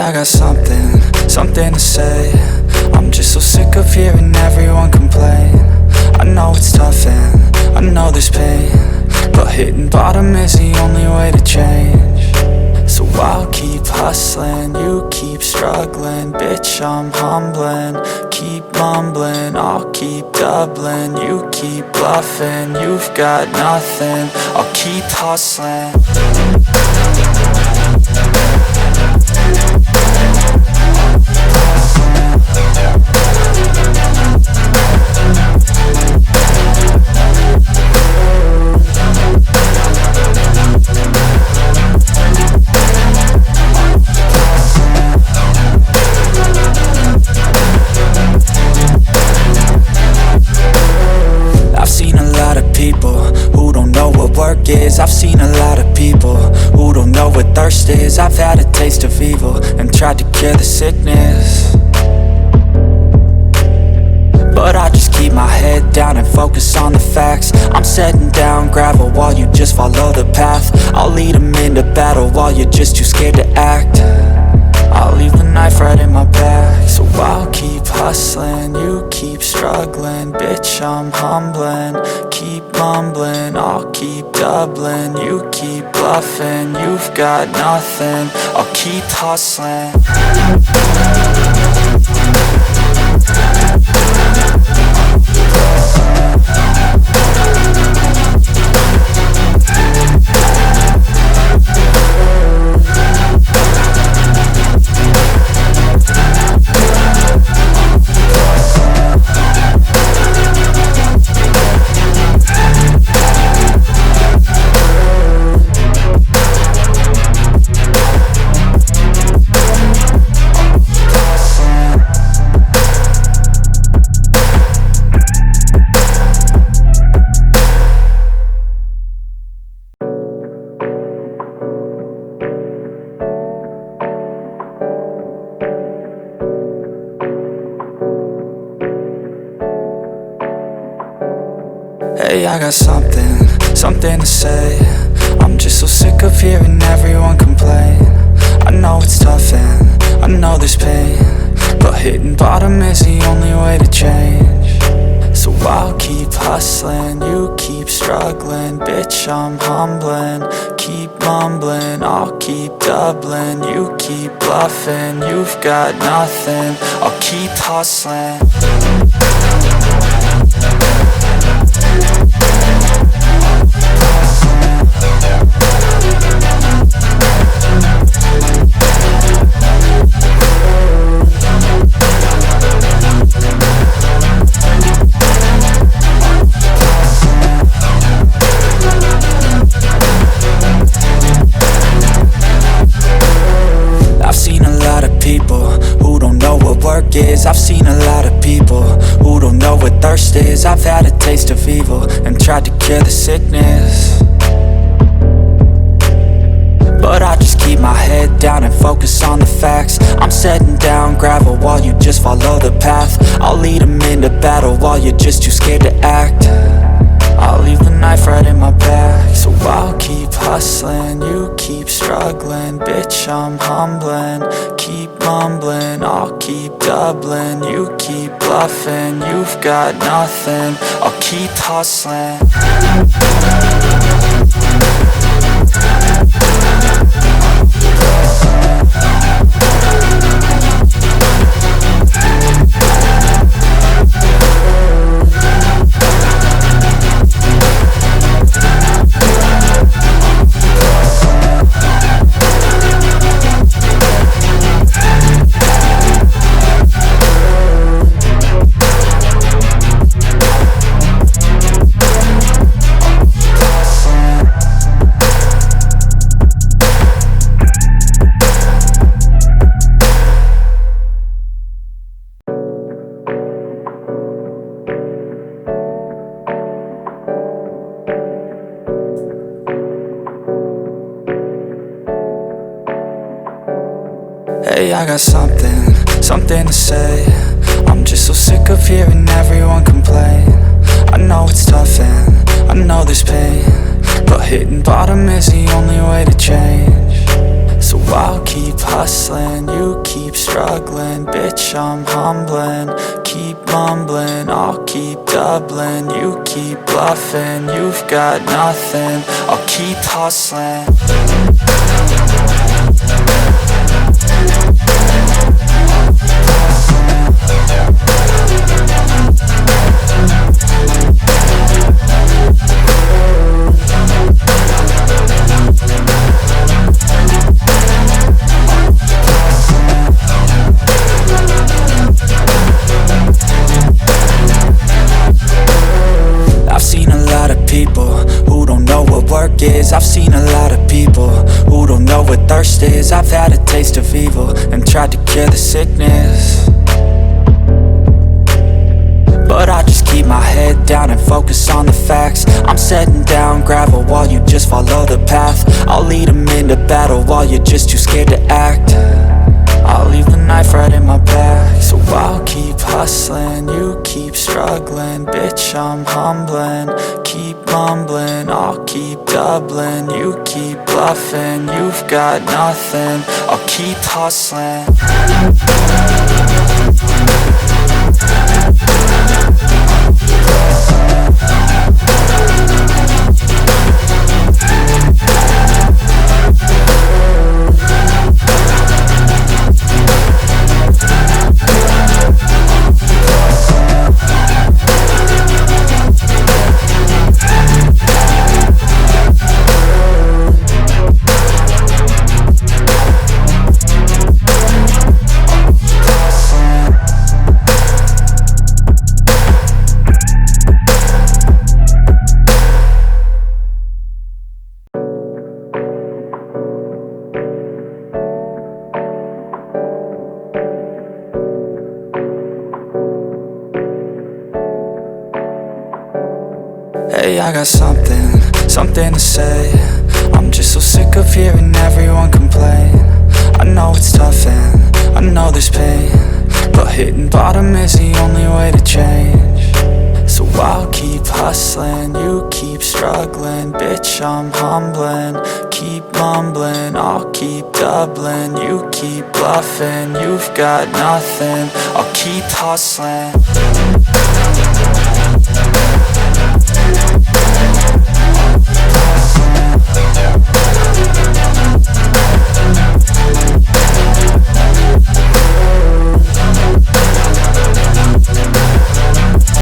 I got something to say. I'm just so sick of hearing everyone complain. I know it's tough and I know there's pain, but hitting bottom is the only way to change. So I'll keep hustling, you keep struggling. Bitch, I'm humbling, keep mumbling. I'll keep doubling, you keep bluffing. You've got nothing, I'll keep hustling. I've seen a lot of people who don't know what work is. I've seen a lot of people who don't know what thirst is. I've had a taste of evil and tried to cure the sickness, but I just keep my head down and focus on the facts. I'm setting down gravel while you just follow the path. I'll lead them into battle while you're just too scared to act. I'll leave the knife right in my back. So I'll keep hustling, you keep struggling. Bitch, I'm humbling, keep mumbling. I'll keep doubling, you keep bluffing. You've got nothing, I'll keep hustling. Hey, I got something to say. I'm just so sick of hearing everyone complain. I know it's tough and I know there's pain, but hitting bottom is the only way to change. So I'll keep hustling, you keep struggling. Bitch, I'm humbling, keep mumbling. I'll keep doubling, you keep bluffing. You've got nothing, I'll keep hustling. I've seen a lot of people who don't know what work is. I've seen a lot of people who don't know what thirst is. I've had a taste of evil and tried to cure the sickness, but I just keep my head down and focus on the facts. I'm setting down gravel while you just follow the path. I'll lead them into battle while you're just too scared to act. I'll leave the knife right in my back. So I'll keep hustling, you keep struggling. Bitch, I'm humbling, keep mumbling. I'll keep doubling, you keep bluffing. You've got nothing, I'll keep hustling. Hey, I got something to say. I'm just so sick of hearing everyone complain. I know it's tough and I know there's pain, but hitting bottom is the only way to change. So I'll keep hustling, you keep struggling. Bitch, I'm humbling, keep mumbling. I'll keep doubling, you keep bluffing. You've got nothing, I'll keep hustling. I've seen a lot of people who don't know what work is. I've seen a lot of people who don't know what thirst is. I've had a taste of evil and tried to cure the sickness, but I just keep my head down and focus on the facts. I'm setting down gravel while you just follow the path. I'll lead them into battle while you're just too scared to act. I'll leave the knife right in my back. So I'll keep hustling, you keep struggling. Bitch, I'm humbling, keep mumbling. I'll keep doubling, you keep bluffing. You've got nothing, I'll keep hustling. Hey, I got something to say. I'm just so sick of hearing everyone complain. I know it's tough and I know there's pain, but hitting bottom is the only way to change. So I'll keep hustling, you keep struggling. Bitch, I'm humbling, keep mumbling. I'll keep doubling, you keep bluffing. You've got nothing, I'll keep hustling.